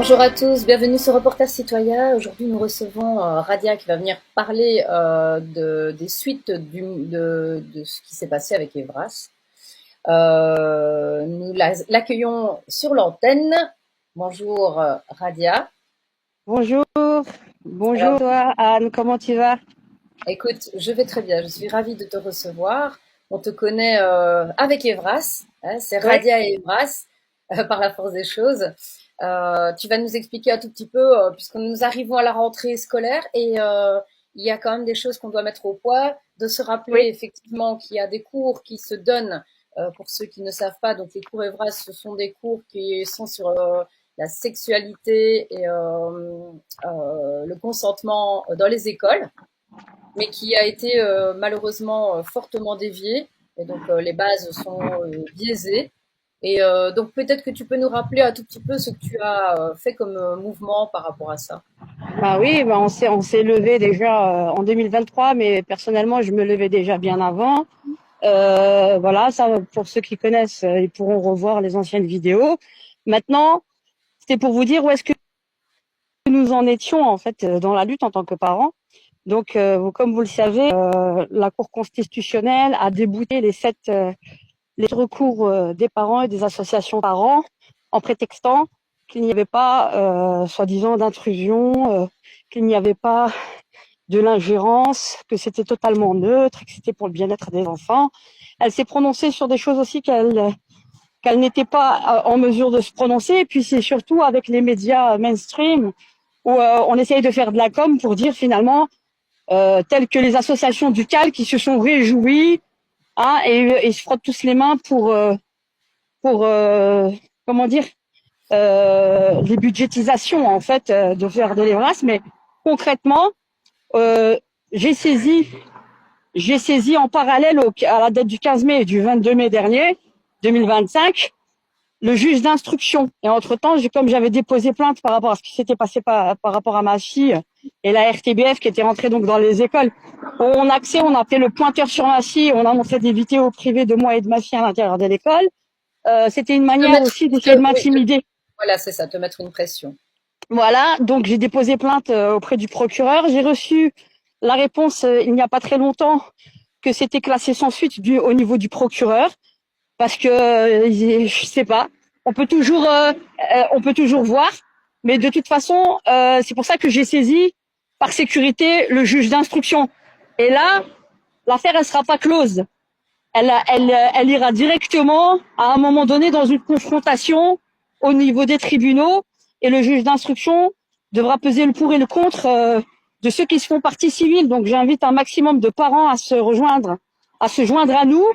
Bonjour à tous, bienvenue sur Reporter Citoyen. Aujourd'hui, nous recevons Radia qui va venir parler des suites de ce qui s'est passé avec Evras. Nous l'accueillons sur l'antenne. Bonjour Radia. Bonjour, bonjour Alors, toi Anne, comment tu vas? écoute, je vais très bien, je suis ravie de te recevoir. On te connaît avec Evras, hein, c'est Oui, Radia et Evras par la force des choses. Tu vas nous expliquer un tout petit peu, puisque nous arrivons à la rentrée scolaire et il y a quand même des choses qu'on doit mettre au point, de se rappeler oui, effectivement qu'il y a des cours qui se donnent, pour ceux qui ne savent pas, donc les cours Evras, ce sont des cours qui sont sur la sexualité et le consentement dans les écoles, mais qui a été malheureusement fortement dévié. Et donc les bases sont biaisées. Et donc peut-être que tu peux nous rappeler un tout petit peu ce que tu as fait comme mouvement par rapport à ça. bah oui, bah on s'est levé déjà en 2023, mais personnellement je me levais déjà bien avant. Voilà, ça pour ceux qui connaissent, ils pourront revoir les anciennes vidéos. Maintenant, c'était pour vous dire où est-ce que nous en étions en fait dans la lutte en tant que parents. Donc, comme vous le savez, la Cour constitutionnelle a débouté les recours des parents et des associations parents en prétextant qu'il n'y avait pas, soi-disant, d'intrusion, qu'il n'y avait pas de l'ingérence, que c'était totalement neutre, que c'était pour le bien-être des enfants. Elle s'est prononcée sur des choses aussi qu'elle n'était pas en mesure de se prononcer. Et puis c'est surtout avec les médias mainstream où on essaye de faire de la com pour dire finalement, telles que les associations du CAL qui se sont réjouies, hein, et se frottent tous les mains pour comment dire, les budgétisations en fait de faire de l'Evras. Mais concrètement, euh, j'ai saisi j'ai saisi en parallèle à la date du 15 mai et du 22 mai dernier 2025 le juge d'instruction. Et entre-temps, comme j'avais déposé plainte par rapport à ce qui s'était passé par rapport à ma fille et la RTBF qui était rentrée donc dans les écoles, on a accès, on a fait le pointeur sur ma fille, on a montré des vidéos privées de moi et de ma fille à l'intérieur de l'école. C'était une Te manière mettre, aussi d'essayer de oui, m'intimider. voilà, c'est ça, te mettre une pression. Voilà, donc j'ai déposé plainte auprès du procureur. J'ai reçu la réponse il n'y a pas très longtemps que c'était classé sans suite au niveau du procureur parce que je sais pas, on peut toujours voir, mais de toute façon, c'est pour ça que j'ai saisi par sécurité le juge d'instruction. Et là, l'affaire elle sera pas close. Elle ira directement à un moment donné dans une confrontation au niveau des tribunaux et le juge d'instruction devra peser le pour et le contre de ceux qui se font partie civile. Donc j'invite un maximum de parents à se joindre à nous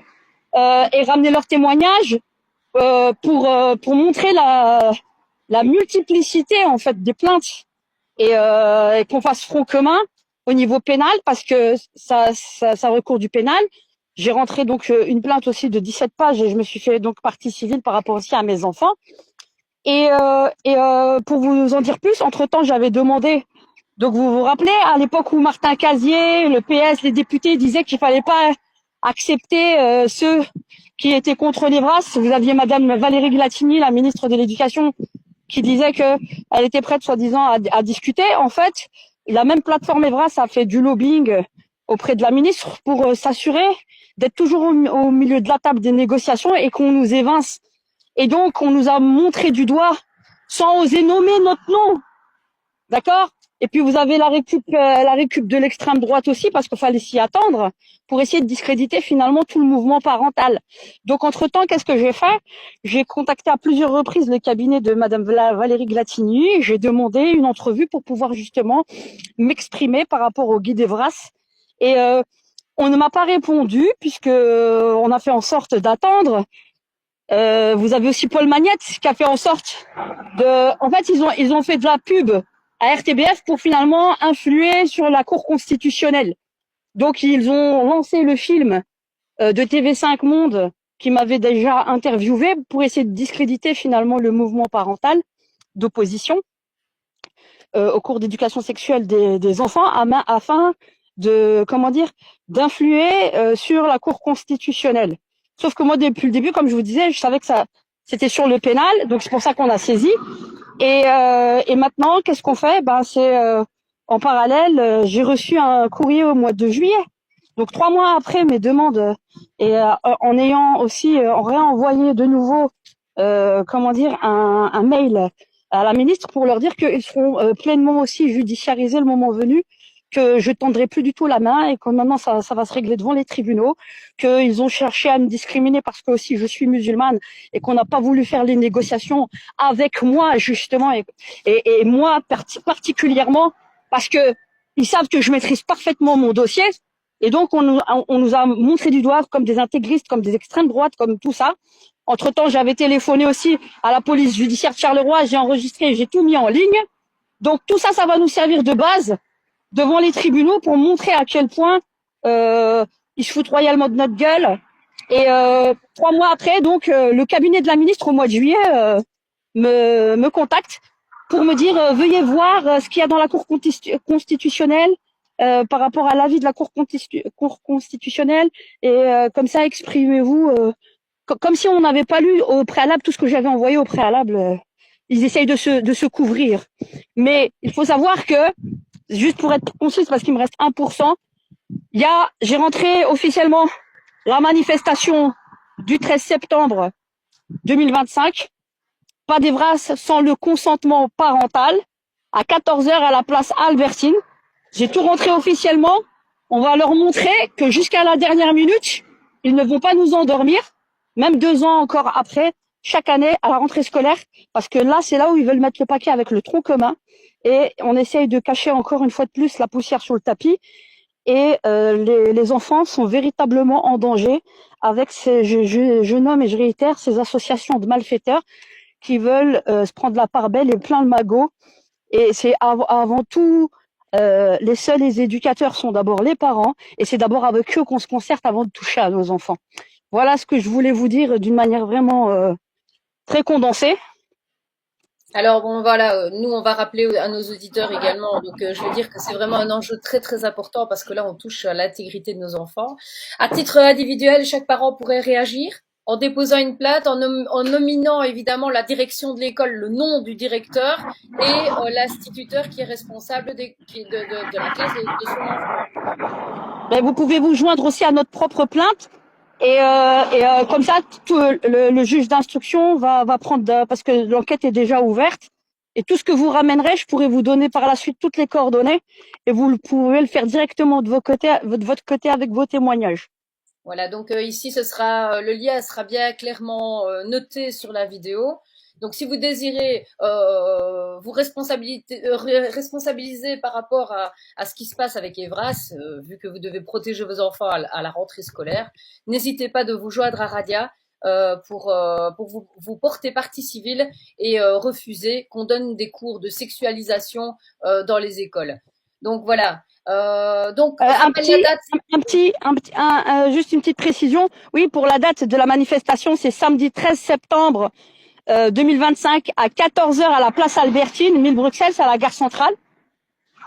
et ramener leurs témoignages pour montrer la multiplicité en fait des plaintes et qu'on fasse front commun au niveau pénal parce que ça recourt du pénal. J'ai rentré donc une plainte aussi de 17 pages et je me suis fait donc partie civile par rapport aussi à mes enfants. Pour vous en dire plus, entre-temps, j'avais demandé, donc vous vous rappelez, à l'époque où Martin Casier, le PS, les députés disaient qu'il fallait pas accepter ceux qui étaient contre l'Evras. Vous aviez Madame Valérie Glatini, la ministre de l'Éducation, qui disait que elle était prête, soi-disant, à discuter. En fait, la même plateforme Evras a fait du lobbying auprès de la ministre pour s'assurer d'être toujours au milieu de la table des négociations et qu'on nous évince. Et donc, on nous a montré du doigt sans oser nommer notre nom. D'accord? Et puis vous avez la récup de l'extrême droite aussi, parce qu'il fallait s'y attendre, pour essayer de discréditer finalement tout le mouvement parental. Donc entre-temps, qu'est-ce que j'ai fait? J'ai contacté à plusieurs reprises le cabinet de Madame Valérie Glatini. J'ai demandé une entrevue pour pouvoir justement m'exprimer par rapport au guide Evras. Et on ne m'a pas répondu, puisque on a fait en sorte d'attendre. Vous avez aussi Paul Magnette qui a fait en sorte en fait, ils ont fait de la pub à RTBF pour finalement influer sur la Cour constitutionnelle. Donc, ils ont lancé le film de TV5 Monde qui m'avait déjà interviewé pour essayer de discréditer finalement le mouvement parental d'opposition au cours d'éducation sexuelle des enfants afin de, comment dire, d'influer sur la Cour constitutionnelle. Sauf que moi, depuis le début, comme je vous disais, je savais que ça, c'était sur le pénal, donc c'est pour ça qu'on a saisi. Et maintenant, qu'est-ce qu'on fait? Ben, c'est en parallèle, j'ai reçu un courrier au mois de juillet. Donc 3 mois après mes demandes et en ayant aussi en réenvoyé de nouveau, comment dire, un mail à la ministre pour leur dire qu'ils seront pleinement aussi judiciarisés le moment venu, que je tendrai plus du tout la main et que maintenant ça va se régler devant les tribunaux, qu'ils ont cherché à me discriminer parce que aussi je suis musulmane et qu'on n'a pas voulu faire les négociations avec moi justement et moi particulièrement parce que ils savent que je maîtrise parfaitement mon dossier et donc on nous a montré du doigt comme des intégristes, comme des extrêmes droites, comme tout ça. Entre-temps, j'avais téléphoné aussi à la police judiciaire de Charleroi, j'ai enregistré, j'ai tout mis en ligne. Donc tout ça, ça va nous servir de base devant les tribunaux pour montrer à quel point ils se foutent royalement de notre gueule. Et 3 mois après, donc, le cabinet de la ministre au mois de juillet me contacte pour me dire veuillez voir ce qu'il y a dans la Cour constitutionnelle par rapport à l'avis de la Cour constitutionnelle et comme ça exprimez-vous comme si on n'avait pas lu au préalable tout ce que j'avais envoyé au préalable. Ils essayent de se couvrir. Mais il faut savoir que, juste pour être concise parce qu'il me reste 1%, j'ai rentré officiellement la manifestation du 13 septembre 2025. Pas d'Evras sans le consentement parental à 14 heures à la place Albertine. J'ai tout rentré officiellement. On va leur montrer que jusqu'à la dernière minute, ils ne vont pas nous endormir, même 2 ans encore après, chaque année à la rentrée scolaire, parce que là, c'est là où ils veulent mettre le paquet avec le tronc commun. Et on essaye de cacher encore une fois de plus la poussière sur le tapis. Et les enfants sont véritablement en danger avec je nomme et je réitère ces associations de malfaiteurs qui veulent se prendre la part belle et plein le magot. Et c'est avant tout, les éducateurs sont d'abord les parents, et c'est d'abord avec eux qu'on se concerte avant de toucher à nos enfants. Voilà ce que je voulais vous dire d'une manière vraiment très condensée. Alors bon voilà, nous on va rappeler à nos auditeurs également, donc je veux dire que c'est vraiment un enjeu très très important parce que là on touche à l'intégrité de nos enfants. À titre individuel, chaque parent pourrait réagir en déposant une plainte, en nominant évidemment la direction de l'école, le nom du directeur et l'instituteur qui est responsable de la classe de son enfant. Mais vous pouvez vous joindre aussi à notre propre plainte. Et comme ça, le juge d'instruction va prendre, parce que l'enquête est déjà ouverte, et tout ce que vous ramènerez, je pourrai vous donner par la suite toutes les coordonnées, et vous pouvez le faire directement de votre côté avec vos témoignages. Voilà, donc ici ce sera le lien sera bien clairement noté sur la vidéo. Donc si vous désirez vous responsabiliser par rapport à ce qui se passe avec Evras, vu que vous devez protéger vos enfants à la rentrée scolaire, n'hésitez pas de vous joindre à Radia pour vous porter partie civile et refuser qu'on donne des cours de sexualisation dans les écoles. Donc voilà. Donc rappelle la date. Juste une petite précision. Oui, pour la date de la manifestation, c'est samedi 13 septembre 2025 à 14 heures à la place Albertine, 1000 Bruxelles, c'est à la gare centrale.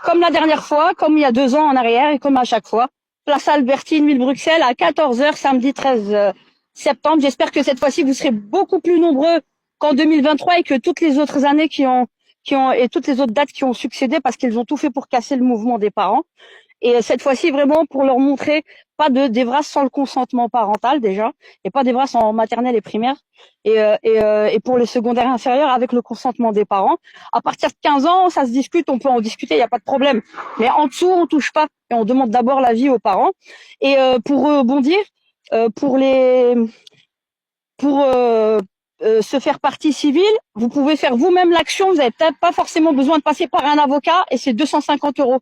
Comme la dernière fois, comme il y a 2 ans en arrière et comme à chaque fois. Place Albertine, 1000 Bruxelles à 14 heures samedi 13 septembre. J'espère que cette fois-ci, vous serez beaucoup plus nombreux qu'en 2023 et que toutes les autres années et toutes les autres dates qui ont succédé parce qu'ils ont tout fait pour casser le mouvement des parents. Et cette fois-ci, vraiment, pour leur montrer pas d'Evras sans le consentement parental, déjà, et pas d'Evras en maternelle et primaire, et pour les secondaires inférieurs avec le consentement des parents. À partir de 15 ans, ça se discute, on peut en discuter, il n'y a pas de problème. Mais en dessous, on touche pas, et on demande d'abord l'avis aux parents. Et pour rebondir, pour se faire partie civile, vous pouvez faire vous-même l'action, vous n'avez peut-être pas forcément besoin de passer par un avocat, et c'est 250 €.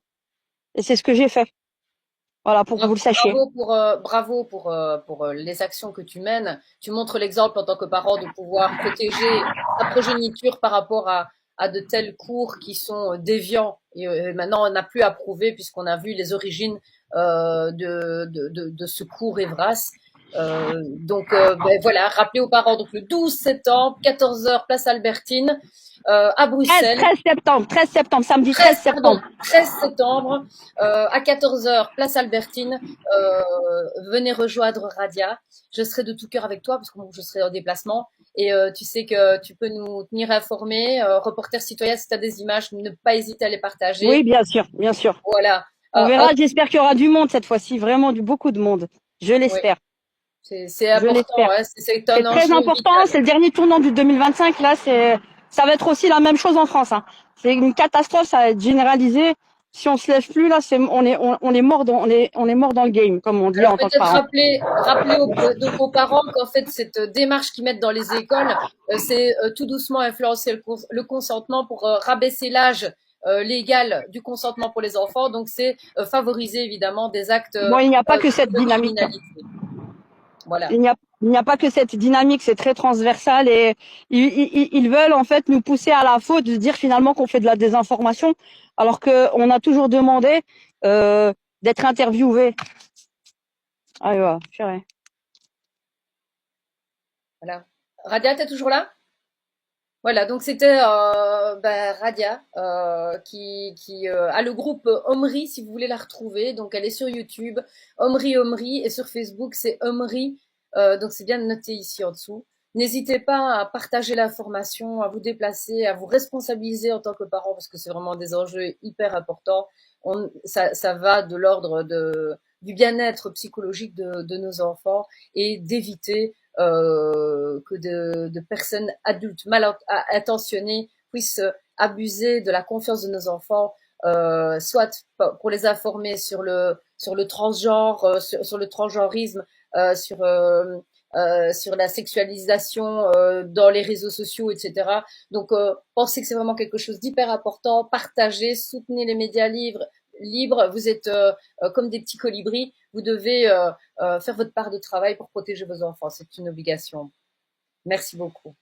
Et c'est ce que j'ai fait. Voilà, pour que vous le sachiez. Bravo pour les actions que tu mènes. Tu montres l'exemple en tant que parent de pouvoir protéger ta progéniture par rapport à de tels cours qui sont déviants. Et maintenant, on n'a plus à prouver puisqu'on a vu les origines de ce cours Evras. Donc voilà, rappelez aux parents, donc le 12 septembre, 14 heures, place Albertine, à 13, Bruxelles. 13 septembre, 13 septembre, samedi 13, 13 pardon, septembre. 13 septembre, à 14 heures, place Albertine. Venez rejoindre Radia. Je serai de tout cœur avec toi parce que bon, je serai en déplacement. Et tu sais que tu peux nous tenir informés. Reporter citoyen, si tu as des images, ne pas hésiter à les Oui, partager. bien sûr, bien sûr. Voilà. On verra, Hop, j'espère qu'il y aura du monde cette fois-ci, vraiment beaucoup de monde. Je oui, l'espère, c'est je important. l'espère. Hein, c'est un C'est très enjeu important, vital. c'est le dernier tournant du 2025, là, ça va être aussi la même chose en France, hein. C'est une catastrophe, ça va être généralisé. Si on se lève plus, là, on est mort on est mort dans le game, comme on dit Alors en tant que peut-être parent. rappeler donc aux parents qu'en fait cette démarche qu'ils mettent dans les écoles, c'est tout doucement influencer le consentement pour rabaisser l'âge légal du consentement pour les enfants. Donc c'est favoriser évidemment des actes Bon, il n'y a pas que cette de dynamique. criminalité. Voilà. Il n'y a pas que cette dynamique, c'est très transversal et ils veulent en fait nous pousser à la faute de dire finalement qu'on fait de la désinformation alors qu'on a toujours demandé d'être interviewé. Ah ouais, purée. Voilà. Radia, t'es toujours là? Voilà, donc c'était Radia qui a le groupe Omri si vous voulez la retrouver. Donc elle est sur YouTube, Omri Omri, et sur Facebook c'est Omri. Donc c'est bien noté ici en dessous. N'hésitez pas à partager l'information, à vous déplacer, à vous responsabiliser en tant que parent parce que c'est vraiment des enjeux hyper importants. Ça va de l'ordre du bien-être psychologique de nos enfants et d'éviter que de personnes adultes mal intentionnées puissent abuser de la confiance de nos enfants, soit pour les informer sur le transgenre, sur le transgenrisme, sur la sexualisation dans les réseaux sociaux, etc. Donc, pensez que c'est vraiment quelque chose d'hyper important. Partagez, soutenez les médias libres. Vous êtes comme des petits colibris. Vous devez faire votre part de travail pour protéger vos enfants. C'est une obligation. Merci beaucoup.